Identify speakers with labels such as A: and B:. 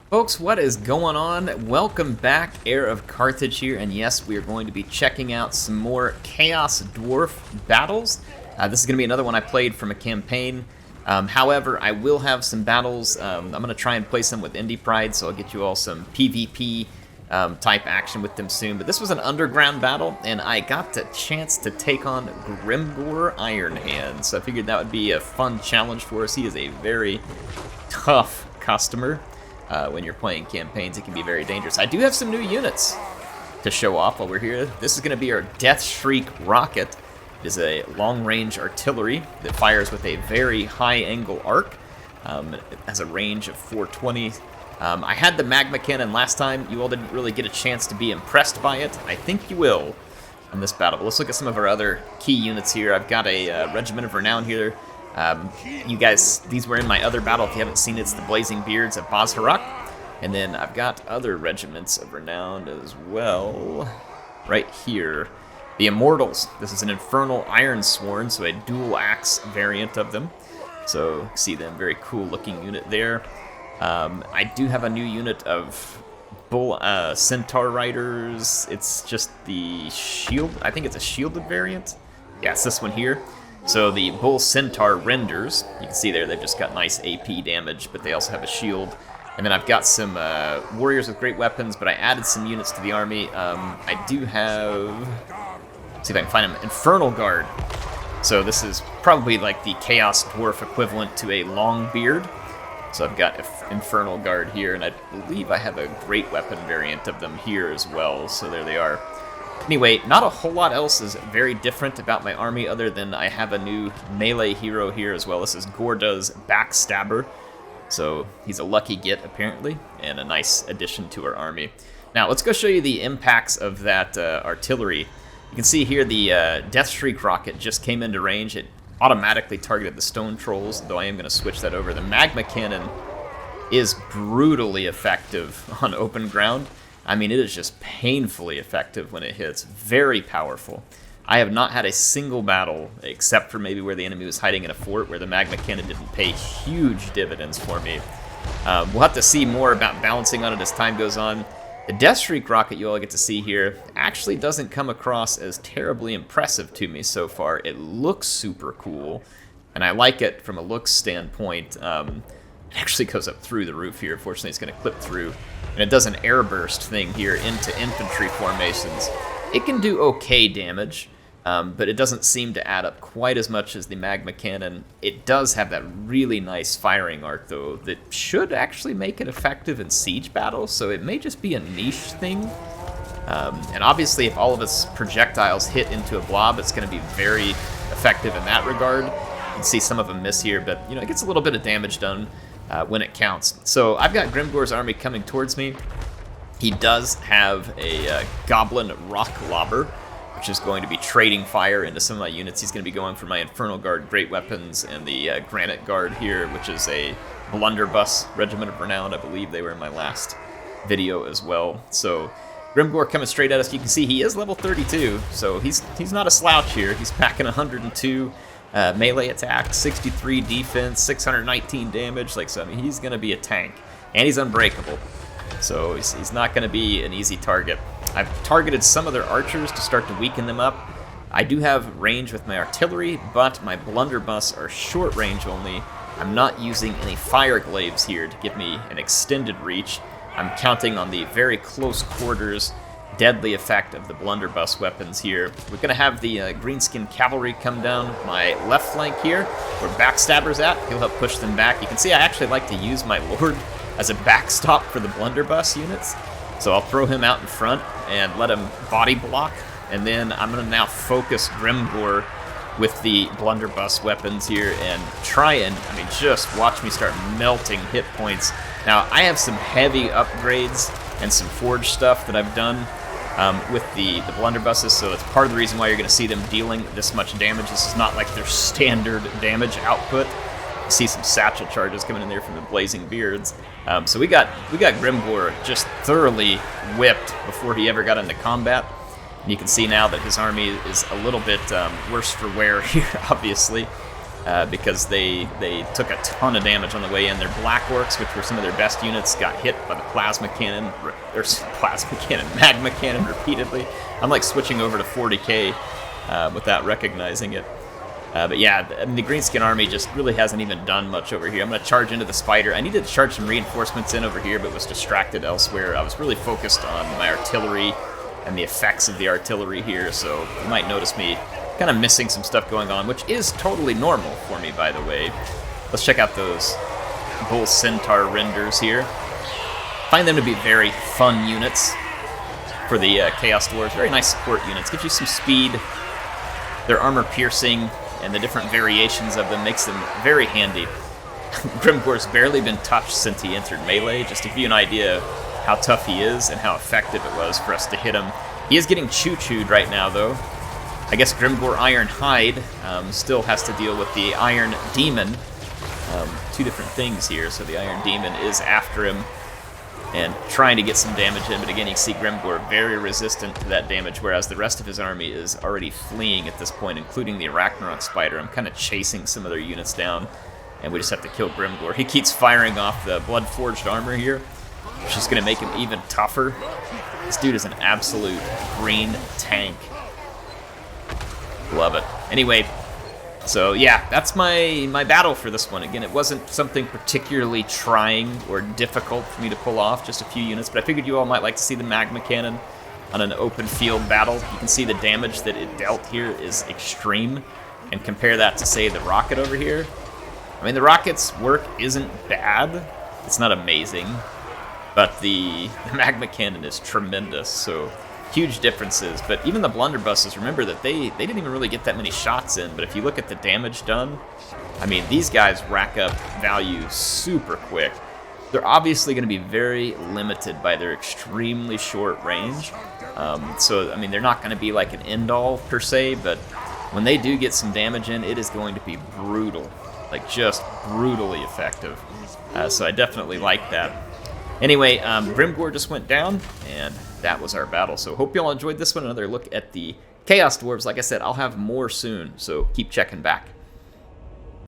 A: Folks, what is going on? Welcome back, HeirofCarthage here, and yes, we are going to be checking out some more Chaos Dwarf battles. This is going to be another one I played from a campaign. However, I will have some battles. I'm going to try and play some with Indie Pride, so I'll get you all some PvP type action with them soon. But this was an underground battle, and I got the chance to take on Grimgor Iron Hand, so I figured that would be a fun challenge for us. He is a very tough customer. When you're playing campaigns, it can be very dangerous. I do have some new units to show off while we're here. This is going to be our Deathshriek Rocket. It is a long-range artillery that fires with a very high-angle arc. It has a range of 420. I had the magma cannon last time. You all didn't really get a chance to be impressed by it. I think you will in this battle. But let's look at some of our other key units here. I've got a Regiment of Renown here. You guys, these were in my other battle. If you haven't seen it, it's the Blazing Beards of Baz-Harak. And then I've got other regiments of renown as well. Right here. The Immortals. This is an Infernal Iron Sworn, so a dual axe variant of them. So see them, very cool looking unit there. I do have a new unit of Bull Centaur Riders. It's just the shield. I think it's a shielded variant. Yeah, it's this one here. So the Bull Centaur renders, you can see there they've just got nice AP damage, but they also have a shield. And then I've got some warriors with great weapons, but I added some units to the army. I do have, let's see if I can find them, Infernal Guard. So this is probably like the Chaos Dwarf equivalent to a Longbeard. So I've got Infernal Guard here, and I believe I have a great weapon variant of them here as well, so there they are. Anyway, not a whole lot else is very different about my army other than I have a new melee hero here as well. This is Gorda's Backstabber. So he's a lucky get, apparently, and a nice addition to our army. Now, let's go show you the impacts of that artillery. You can see here the Deathshriek Rocket just came into range. It automatically targeted the stone trolls, though I am going to switch that over. The magma cannon is brutally effective on open ground. I mean, it is just painfully effective when it hits. Very powerful. I have not had a single battle, except for maybe where the enemy was hiding in a fort, where the magma cannon didn't pay huge dividends for me. We'll have to see more about balancing on it as time goes on. The Deathshriek Rocket you all get to see here actually doesn't come across as terribly impressive to me so far. It looks super cool, and I like it from a looks standpoint. It actually goes up through the roof here. Fortunately, it's going to clip through. And it does an airburst thing here into infantry formations. It can do okay damage, but it doesn't seem to add up quite as much as the magma cannon. It does have that really nice firing arc, though, that should actually make it effective in siege battles, so it may just be a niche thing. And obviously, if all of its projectiles hit into a blob, it's going to be very effective in that regard. You can see some of them miss here, but it gets a little bit of damage done when it counts. So I've got Grimgor's army coming towards me. He does have a Goblin Rock Lobber, which is going to be trading fire into some of my units. He's going to be going for my Infernal Guard Great Weapons and the Granite Guard here, which is a Blunderbuss Regiment of Renown. I believe they were in my last video as well. So Grimgor coming straight at us. You can see he is level 32, so he's not a slouch here. He's packing 102 melee attack, 63 defense, 619 damage. So I mean, he's going to be a tank, and he's unbreakable. So he's not going to be an easy target. I've targeted some of their archers to start to weaken them up. I do have range with my artillery, but my blunderbuss are short range only. I'm not using any fire glaives here to give me an extended reach. I'm counting on the very close quarters deadly effect of the blunderbuss weapons here. We're going to have the greenskin cavalry come down my left flank here, where Backstabber's at. He'll help push them back. You can see I actually like to use my lord as a backstop for the blunderbuss units. So I'll throw him out in front and let him body block, and then I'm going to now focus Grimgor with the blunderbuss weapons here and try and, just watch me start melting hit points. Now, I have some heavy upgrades and some forge stuff that I've done with the blunderbusses, so it's part of the reason why you're going to see them dealing this much damage. This is not like their standard damage output. You see some satchel charges coming in there from the Blazing Beards. So we got Grimgor just thoroughly whipped before he ever got into combat. And you can see now that his army is a little bit worse for wear here, obviously. because they took a ton of damage on the way in. Their Black Orcs, which were some of their best units, got hit by the magma cannon repeatedly. I'm like switching over to 40k without recognizing it. But yeah, I mean, the Greenskin army just really hasn't even done much over here. I'm going to charge into the spider. I needed to charge some reinforcements in over here, but was distracted elsewhere. I was really focused on my artillery and the effects of the artillery here, so you might notice me kind of missing some stuff going on, which is totally normal for me, by the way. Let's check out those Bull Centaur renders here. Find them to be very fun units for the Chaos Dwarfs. Very nice support units. Gives you some speed. Their armor piercing and the different variations of them makes them very handy. Grimgor's barely been touched since he entered melee, just to give you an idea how tough he is and how effective it was for us to hit him. He is getting choo-chooed right now, though. I guess Grimgor Iron Hide still has to deal with the Iron Demon. Two different things here. So the Iron Demon is after him and trying to get some damage in, but again, you see Grimgor very resistant to that damage, whereas the rest of his army is already fleeing at this point, including the Arachnarok Spider. I'm kind of chasing some of their units down, and we just have to kill Grimgor. He keeps firing off the Blood-Forged armor here, which is going to make him even tougher. This dude is an absolute green tank. Love it. Anyway, so yeah, that's my battle for this one. Again, it wasn't something particularly trying or difficult for me to pull off, just a few units, but I figured you all might like to see the Magma Cannon on an open field battle. You can see the damage that it dealt here is extreme, and compare that to, say, the rocket over here. I mean, the rocket's work isn't bad. It's not amazing, but the Magma Cannon is tremendous, so huge differences. But even the blunderbusses, remember that they didn't even really get that many shots in, but if you look at the damage done, I mean, these guys rack up value super quick. They're obviously going to be very limited by their extremely short range. So, I mean, they're not going to be like an end-all per se, but when they do get some damage in, it is going to be brutal. Like, just brutally effective. So I definitely like that. Anyway, Grimgor just went down, and that was our battle. So hope you all enjoyed this one. Another look at the Chaos Dwarves. Like I said, I'll have more soon, so keep checking back.